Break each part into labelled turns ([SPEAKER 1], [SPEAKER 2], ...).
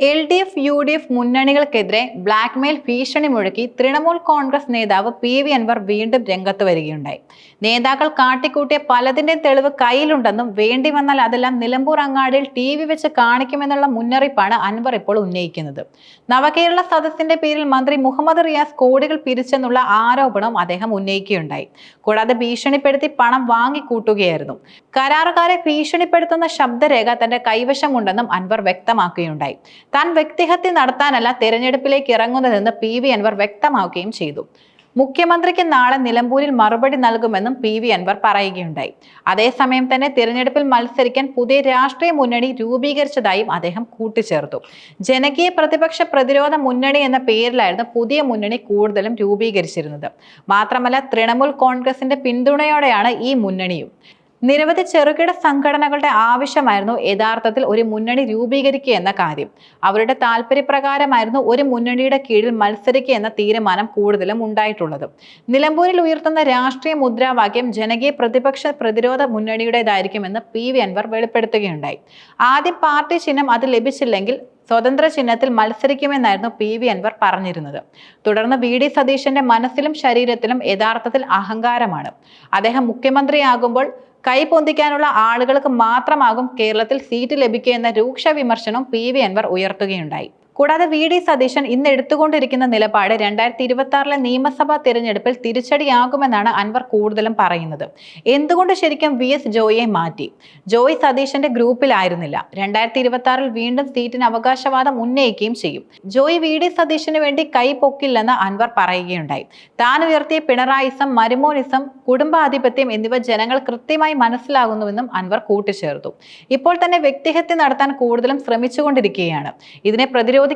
[SPEAKER 1] LDF, UDF മുന്നണികൾക്കെതിരെ blackmail ഭീഷണി മുഴക്കി തൃണമൂൽ കോൺഗ്രസ് നേതാവ് പി.വി. അൻവർ വീണ്ടും രംഗത്ത് വരികയുണ്ടായി. നേതാക്കൾ കാട്ടിക്കൂട്ടിയ പലതിന്റെയും തെളിവ് കയ്യിലുണ്ടെന്നും വേണ്ടി വന്നാൽ അതെല്ലാം നിലമ്പൂർ അങ്ങാടിയിൽ ടി.വി. വെച്ച് കാണിക്കുമെന്നുള്ള മുന്നറിയിപ്പാണ് അൻവർ ഇപ്പോൾ ഉന്നയിക്കുന്നത്. നവകേരള സദസ്സിന്റെ പേരിൽ മന്ത്രി മുഹമ്മദ് റിയാസ് കോടികൾ പിരിച്ചെന്നുള്ള ആരോപണം അദ്ദേഹം ഉന്നയിക്കുകയുണ്ടായി. കൂടാതെ ഭീഷണിപ്പെടുത്തി പണം വാങ്ങിക്കൂട്ടുകയായിരുന്നു. കരാറുകാരെ ഭീഷണിപ്പെടുത്തുന്ന ശബ്ദരേഖ തന്റെ കൈവശമുണ്ടെന്നും അൻവർ വ്യക്തമാക്കുകയുണ്ടായി. താൻ വ്യക്തിഹത്യ നടത്താനല്ല തെരഞ്ഞെടുപ്പിലേക്ക് ഇറങ്ങുന്നതെന്ന് പി.വി. അൻവർ വ്യക്തമാക്കുകയും ചെയ്തു. മുഖ്യമന്ത്രിക്ക് നാളെ നിലമ്പൂരിൽ മറുപടി നൽകുമെന്നും പി.വി. അൻവർ പറയുകയുണ്ടായി. അതേസമയം തന്നെ തിരഞ്ഞെടുപ്പിൽ മത്സരിക്കാൻ പുതിയ രാഷ്ട്രീയ മുന്നണി രൂപീകരിച്ചതായും അദ്ദേഹം കൂട്ടിച്ചേർത്തു. ജനകീയ പ്രതിപക്ഷ പ്രതിരോധ മുന്നണി എന്ന പേരിലായിരുന്നു പുതിയ മുന്നണി കൂടുതലും രൂപീകരിച്ചിരുന്നത്. മാത്രമല്ല തൃണമൂൽ കോൺഗ്രസിന്റെ പിന്തുണയോടെയാണ് ഈ മുന്നണിയും. നിരവധി ചെറുകിട സംഘടനകളുടെ ആവശ്യമായിരുന്നു യഥാർത്ഥത്തിൽ ഒരു മുന്നണി രൂപീകരിക്കുക എന്ന കാര്യം. അവരുടെ താല്പര്യപ്രകാരമായിരുന്നു ഒരു മുന്നണിയുടെ കീഴിൽ മത്സരിക്കുക എന്ന തീരുമാനം കൂടുതലും ഉണ്ടായിട്ടുള്ളത്. നിലമ്പൂരിൽ ഉയർത്തുന്ന രാഷ്ട്രീയ മുദ്രാവാക്യം ജനകീയ പ്രതിപക്ഷ പ്രതിരോധ മുന്നണിയുടേതായിരിക്കുമെന്ന് പി.വി. അൻവർ വെളിപ്പെടുത്തുകയുണ്ടായി. ആദ്യം പാർട്ടി ചിഹ്നം അത് ലഭിച്ചില്ലെങ്കിൽ സ്വതന്ത്ര ചിഹ്നത്തിൽ മത്സരിക്കുമെന്നായിരുന്നു പി.വി. അൻവർ പറഞ്ഞിരുന്നത്. തുടർന്ന് വി.ഡി. സതീശന്റെ മനസ്സിലും ശരീരത്തിലും യഥാർത്ഥത്തിൽ അഹങ്കാരമാണ്. അദ്ദേഹം മുഖ്യമന്ത്രിയാകുമ്പോൾ കൈ പൊന്തിക്കാനുള്ള ആളുകൾക്ക് മാത്രമാകും കേരളത്തിൽ സീറ്റ് ലഭിക്കുക എന്ന രൂക്ഷ വിമർശനം പി.വി. അൻവർ ഉയർത്തുകയുണ്ടായി. കൂടാതെ വി.ഡി. സതീശൻ ഇന്ന് എടുത്തുകൊണ്ടിരിക്കുന്ന നിലപാട് 2026 നിയമസഭാ തിരഞ്ഞെടുപ്പിൽ തിരിച്ചടിയാകുമെന്നാണ് അൻവർ കൂടുതലും പറയുന്നത്. എന്തുകൊണ്ട് ശരിക്കും വി.എസ്. ജോയിയെ മാറ്റി? ജോയ് സതീശന്റെ ഗ്രൂപ്പിലായിരുന്നില്ല. 2026 വീണ്ടും സീറ്റിന് അവകാശവാദം ഉന്നയിക്കുകയും ചെയ്യും. ജോയ് വി.ഡി. സതീശന് വേണ്ടി കൈ പൊക്കില്ലെന്ന് അൻവർ പറയുകയുണ്ടായി. താൻ ഉയർത്തിയ പിണറായിസം, മരുമോനിസം, കുടുംബാധിപത്യം എന്നിവ ജനങ്ങൾ കൃത്യമായി മനസ്സിലാകുന്നുവെന്നും അൻവർ കൂട്ടിച്ചേർത്തു. ഇപ്പോൾ തന്നെ വ്യക്തിഹത്യ നടത്താൻ കൂടുതലും ശ്രമിച്ചുകൊണ്ടിരിക്കുകയാണ്. ഇതിനെ പ്രതിരോധിക്കുമെന്നും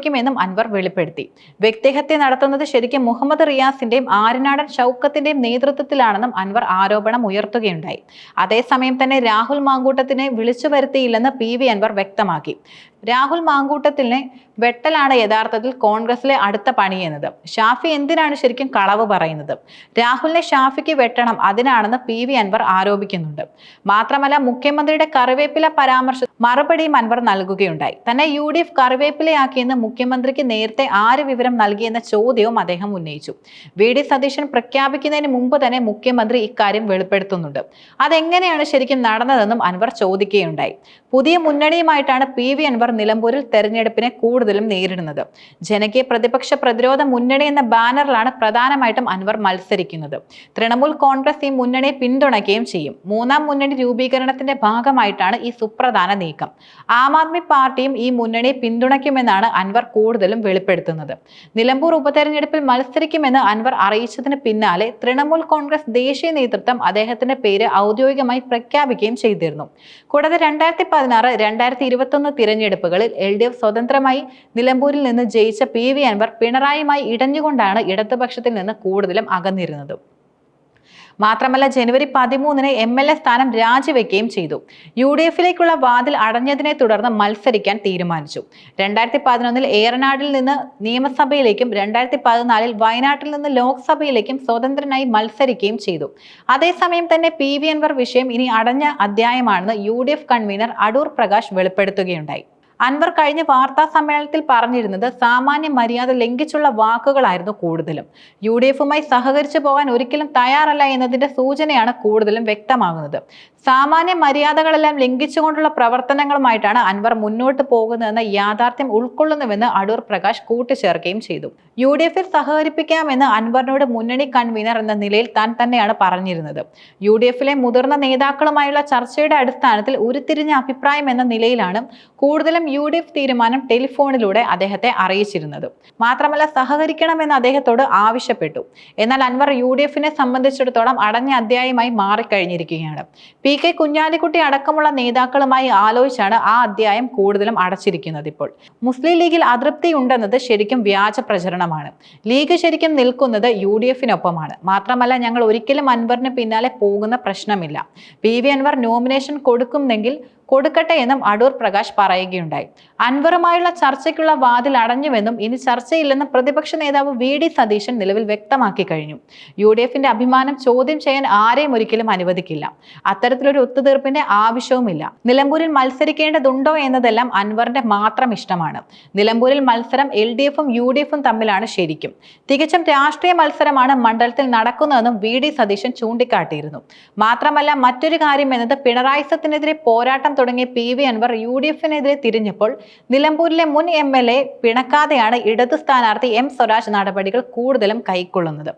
[SPEAKER 1] അൻവർ വെളിപ്പെടുത്തി. വ്യക്തിഹത്യ നടത്തുന്നത് ശരിക്കും മുഹമ്മദ് റിയാസിന്റെയും ആര്യനാടൻ ഷൗക്കത്തിന്റെയും നേതൃത്വത്തിലാണെന്നും അൻവർ ആരോപണം ഉയർത്തുകയുണ്ടായി. അതേസമയം തന്നെ രാഹുൽ മാങ്കൂട്ടത്തിനെ വിളിച്ചു വരുത്തിയില്ലെന്ന് പി.വി. അൻവർ വ്യക്തമാക്കി. രാഹുൽ മാങ്കൂട്ടത്തിനെ വെട്ടലാണ് യഥാർത്ഥത്തിൽ കോൺഗ്രസിലെ അടുത്ത പണിയെന്നത്. ഷാഫി എന്തിനാണ് ശരിക്കും കളവ് പറയുന്നത്? രാഹുലിനെ ഷാഫിക്ക് വെട്ടണം, അതിനാണെന്ന് പി.വി. അൻവർ ആരോപിക്കുന്നുണ്ട്. മാത്രമല്ല മുഖ്യമന്ത്രിയുടെ കറിവേപ്പില പരാമർശം മറുപടിയും അൻവർ നൽകുകയുണ്ടായി. തന്നെ യു.ഡി.എഫ് കറിവേപ്പിലയാക്കിയെന്ന് മുഖ്യമന്ത്രിക്ക് നേരത്തെ ആര് വിവരം നൽകിയെന്ന ചോദ്യവും അദ്ദേഹം ഉന്നയിച്ചു. വി.ഡി. സതീശൻ പ്രഖ്യാപിക്കുന്നതിന് മുമ്പ് തന്നെ മുഖ്യമന്ത്രി ഇക്കാര്യം വെളിപ്പെടുത്തുന്നുണ്ട്. അതെങ്ങനെയാണ് ശരിക്കും നടന്നതെന്നും അൻവർ ചോദിക്കുകയുണ്ടായി. പുതിയ മുന്നണിയുമായിട്ടാണ് പി.വി. അൻവർ നിലമ്പൂരിൽ തെരഞ്ഞെടുപ്പിനെ കൂടുതലും നേരിടുന്നത്. ജനകീയ പ്രതിപക്ഷ പ്രതിരോധ മുന്നണി എന്ന ബാനറിലാണ് പ്രധാനമായിട്ടും അൻവർ മത്സരിക്കുന്നത്. തൃണമൂൽ കോൺഗ്രസ് ഈ മുന്നണിയെ പിന്തുണയ്ക്കുകയും ചെയ്യും. മൂന്നാം മുന്നണി രൂപീകരണത്തിന്റെ ഭാഗമായിട്ടാണ് ഈ സുപ്രധാന നീക്കം. ആം ആദ്മി പാർട്ടിയും ഈ മുന്നണിയെ പിന്തുണയ്ക്കുമെന്നാണ് അൻവർ കൂടുതലും വെളിപ്പെടുത്തുന്നത്. നിലമ്പൂർ ഉപതെരഞ്ഞെടുപ്പിൽ മത്സരിക്കുമെന്ന് അൻവർ അറിയിച്ചതിന് പിന്നാലെ തൃണമൂൽ കോൺഗ്രസ് ദേശീയ നേതൃത്വം അദ്ദേഹത്തിന്റെ പേര് ഔദ്യോഗികമായി പ്രഖ്യാപിക്കുകയും ചെയ്തിരുന്നു. കൂടാതെ 2016, 2021 തിരഞ്ഞെടുപ്പുകളിൽ എൽ.ഡി.എഫ് സ്വതന്ത്രമായി നിലമ്പൂരിൽ നിന്ന് ജയിച്ച പി.വി. അൻവർ പിണറായിയുമായി ഇടഞ്ഞുകൊണ്ടാണ് ഇടതുപക്ഷത്തിൽ നിന്ന് കൂടുതലും അകന്നിരുന്നത്. മാത്രമല്ല ജനുവരി 13 എം.എൽ.എ സ്ഥാനം രാജിവെക്കുകയും ചെയ്തു. യു.ഡി.എഫിലേക്കുള്ള വാതിൽ അടഞ്ഞതിനെ തുടർന്ന് മത്സരിക്കാൻ തീരുമാനിച്ചു. 2011 ഏറനാടിൽ നിന്ന് നിയമസഭയിലേക്കും 2014 വയനാട്ടിൽ നിന്ന് ലോക്സഭയിലേക്കും സ്വതന്ത്രനായി മത്സരിക്കുകയും ചെയ്തു. അതേസമയം തന്നെ പി.വി. അൻവർ വിഷയം ഇനി അടഞ്ഞ അധ്യായമാണെന്ന് യു.ഡി.എഫ് കൺവീനർ അടൂർ പ്രകാശ് വെളിപ്പെടുത്തുകയുണ്ടായി. അൻവർ കഴിഞ്ഞ വാർത്താ സമ്മേളനത്തിൽ പറഞ്ഞിരുന്നത് സാമാന്യ മര്യാദ ലംഘിച്ചുള്ള വാക്കുകളായിരുന്നു കൂടുതലും. യു.ഡി.എഫുമായി സഹകരിച്ചു പോകാൻ ഒരിക്കലും തയ്യാറല്ല എന്നതിന്റെ സൂചനയാണ് കൂടുതലും വ്യക്തമാകുന്നത്. സാമാന്യ മര്യാദകളെല്ലാം ലംഘിച്ചുകൊണ്ടുള്ള പ്രവർത്തനങ്ങളുമായിട്ടാണ് അൻവർ മുന്നോട്ട് പോകുന്നതെന്ന യാഥാർത്ഥ്യം ഉൾക്കൊള്ളുന്നുവെന്ന് അടൂർ പ്രകാശ് കൂട്ടിച്ചേർക്കുകയും ചെയ്തു. യു.ഡി.എഫിൽ സഹകരിപ്പിക്കാമെന്ന് അൻവറിനോട് മുന്നണി കൺവീനർ എന്ന നിലയിൽ താൻ തന്നെയാണ് പറഞ്ഞിരുന്നത്. യു.ഡി.എഫിലെ മുതിർന്ന നേതാക്കളുമായുള്ള ചർച്ചയുടെ അടിസ്ഥാനത്തിൽ ഉരുത്തിരിഞ്ഞ അഭിപ്രായം എന്ന നിലയിലാണ് കൂടുതലും യു.ഡി.എഫ് തീരുമാനം ടെലിഫോണിലൂടെ അദ്ദേഹത്തെ അറിയിച്ചിരുന്നത്. മാത്രമല്ല സഹകരിക്കണമെന്ന് അദ്ദേഹത്തോട് ആവശ്യപ്പെട്ടു. എന്നാൽ അൻവർ യു.ഡി.എഫിനെ സംബന്ധിച്ചിടത്തോളം അടഞ്ഞ അധ്യായമായി മാറിക്കഴിഞ്ഞിരിക്കുകയാണ്. പി.കെ. കുഞ്ഞാലിക്കുട്ടി അടക്കമുള്ള നേതാക്കളുമായി ആലോചിച്ചാണ് ആ അധ്യായം കൂടുതലും അടച്ചിരിക്കുന്നത്. ഇപ്പോൾ മുസ്ലിം ലീഗിൽ അതൃപ്തി ഉണ്ടെന്നത് ശരിക്കും വ്യാജ പ്രചരണമാണ്. ലീഗ് ശരിക്കും നിൽക്കുന്നത് യു.ഡി.എഫിനൊപ്പമാണ്. മാത്രമല്ല ഞങ്ങൾ ഒരിക്കലും അൻവറിന് പിന്നാലെ പോകുന്ന പ്രശ്നമില്ല. പി.വി. അൻവർ നോമിനേഷൻ കൊടുക്കുന്നെങ്കിൽ കൊടുക്കട്ടെ എന്നും അടൂർ പ്രകാശ് പറയുകയുണ്ടായി. അൻവറുമായുള്ള ചർച്ചയ്ക്കുള്ള വാതിൽ അടഞ്ഞുവെന്നും ഇനി ചർച്ചയില്ലെന്നും പ്രതിപക്ഷ നേതാവ് VD സതീശൻ നിലവിൽ വ്യക്തമാക്കി കഴിഞ്ഞു. UDFന്റെ അഭിമാനം ചോദ്യം ചെയ്യാൻ ആരെയും ഒരിക്കലും അനുവദിക്കില്ല. അത്തരത്തിലൊരു ഒത്തുതീർപ്പിന്റെ ആവശ്യവുമില്ല. നിലമ്പൂരിൽ മത്സരിക്കേണ്ടതുണ്ടോ എന്നതെല്ലാം അൻവറിന്റെ മാത്രം ഇഷ്ടമാണ്. നിലമ്പൂരിൽ മത്സരം LDFും UDFും തമ്മിലാണ് ശരിക്കും. തികച്ചും രാഷ്ട്രീയ മത്സരമാണ് മണ്ഡലത്തിൽ നടക്കുന്നതെന്നും VD സതീശൻ ചൂണ്ടിക്കാട്ടിയിരുന്നു. മാത്രമല്ല മറ്റൊരു കാര്യം എന്നത് പിണറായി സത്തിനെതിരെ പോരാട്ടം തുടങ്ങിയ PV അൻവർ UDFിനെതിരെ തിരിഞ്ഞപ്പോൾ നിലമ്പൂരിലെ മുൻ MLA പിണക്കാതെയാണ് ഇടതു സ്ഥാനാർത്ഥി M സ്വരാജ് നടപടികൾ കൂടുതലും കൈക്കൊള്ളുന്നത്.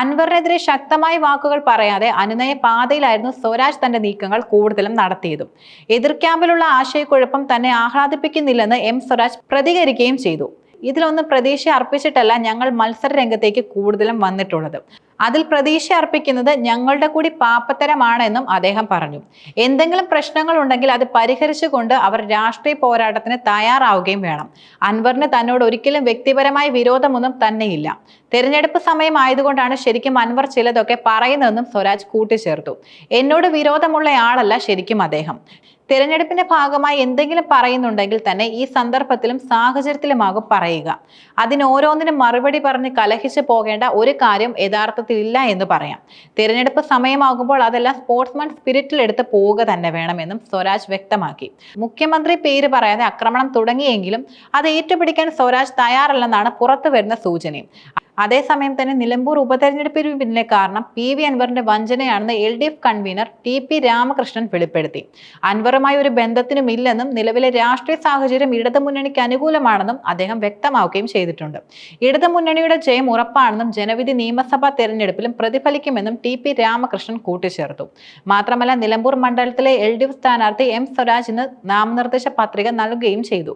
[SPEAKER 1] അൻവറിനെതിരെ ശക്തമായ വാക്കുകൾ പറയാതെ അനുനയ പാതയിലായിരുന്നു സ്വരാജ് തന്റെ നീക്കങ്ങൾ കൂടുതലും നടത്തിയതും. എതിർ ക്യാമ്പിലുള്ള ആശയക്കുഴപ്പം തന്നെ ആഹ്ലാദിപ്പിക്കുന്നില്ലെന്ന് M സ്വരാജ് പ്രതികരിക്കുകയും ചെയ്തു. ഇതിലൊന്നും പ്രതീക്ഷ അർപ്പിച്ചിട്ടല്ല ഞങ്ങൾ മത്സര രംഗത്തേക്ക് കൂടുതലും വന്നിട്ടുള്ളത്. അതിൽ പ്രതീക്ഷ അർപ്പിക്കുന്നത് ഞങ്ങളുടെ കൂടി പാപ്പത്തരമാണെന്നും അദ്ദേഹം പറഞ്ഞു. എന്തെങ്കിലും പ്രശ്നങ്ങൾ ഉണ്ടെങ്കിൽ അത് പരിഹരിച്ചുകൊണ്ട് അവർ രാഷ്ട്രീയ പോരാട്ടത്തിന് തയ്യാറാവുകയും വേണം. അൻവറിന് തന്നോട് ഒരിക്കലും വ്യക്തിപരമായ വിരോധമൊന്നും തന്നെയില്ല. തെരഞ്ഞെടുപ്പ് സമയം ആയതുകൊണ്ടാണ് ശരിക്കും അൻവർ ചിലതൊക്കെ പറയുന്നതെന്നും സ്വരാജ് കൂട്ടിച്ചേർത്തു. എന്നോട് വിരോധമുള്ളയാളല്ല ശരിക്കും അദ്ദേഹം. തിരഞ്ഞെടുപ്പിന്റെ ഭാഗമായി എന്തെങ്കിലും പറയുന്നുണ്ടെങ്കിൽ തന്നെ ഈ സന്ദർഭത്തിലും സാഹചര്യത്തിലുമാകും പറയുക. അതിന് ഓരോന്നിനും മറുപടി പറഞ്ഞ് കലഹിച്ചു പോകേണ്ട ഒരു കാര്യം യഥാർത്ഥത്തിൽ ഇല്ല എന്ന് പറയാം. തിരഞ്ഞെടുപ്പ് സമയമാകുമ്പോൾ അതെല്ലാം സ്പോർട്സ്മാൻ സ്പിരിറ്റിൽ എടുത്ത് പോവുക തന്നെ വേണമെന്നും സ്വരാജ് വ്യക്തമാക്കി. മുഖ്യമന്ത്രി പേര് പറയാതെ ആക്രമണം തുടങ്ങിയെങ്കിലും അത് ഏറ്റുപിടിക്കാൻ സ്വരാജ് തയ്യാറല്ലെന്നാണ് പുറത്തു വരുന്ന സൂചനയും. അതേസമയം തന്നെ നിലമ്പൂർ ഉപതെരഞ്ഞെടുപ്പിന് പിന്നിലെ കാരണം PV അൻവറിന്റെ വഞ്ചനയാണെന്ന് LDF കൺവീനർ TP രാമകൃഷ്ണൻ വെളിപ്പെടുത്തി. അൻവറുമായി ഒരു ബന്ധത്തിനുമില്ലെന്നും നിലവിലെ രാഷ്ട്രീയ സാഹചര്യം ഇടതുമുന്നണിക്ക് അനുകൂലമാണെന്നും അദ്ദേഹം വ്യക്തമാക്കുകയും ചെയ്തിട്ടുണ്ട്. ഇടതുമുന്നണിയുടെ ജയം ഉറപ്പാണെന്നും ജനവിധി നിയമസഭാ തെരഞ്ഞെടുപ്പിലും പ്രതിഫലിക്കുമെന്നും TP രാമകൃഷ്ണൻ കൂട്ടിച്ചേർത്തു. മാത്രമല്ല നിലമ്പൂർ മണ്ഡലത്തിലെ LDF സ്ഥാനാർത്ഥി M സ്വരാജ് ഇന്ന് നാമനിർദ്ദേശ പത്രിക നൽകുകയും ചെയ്തു.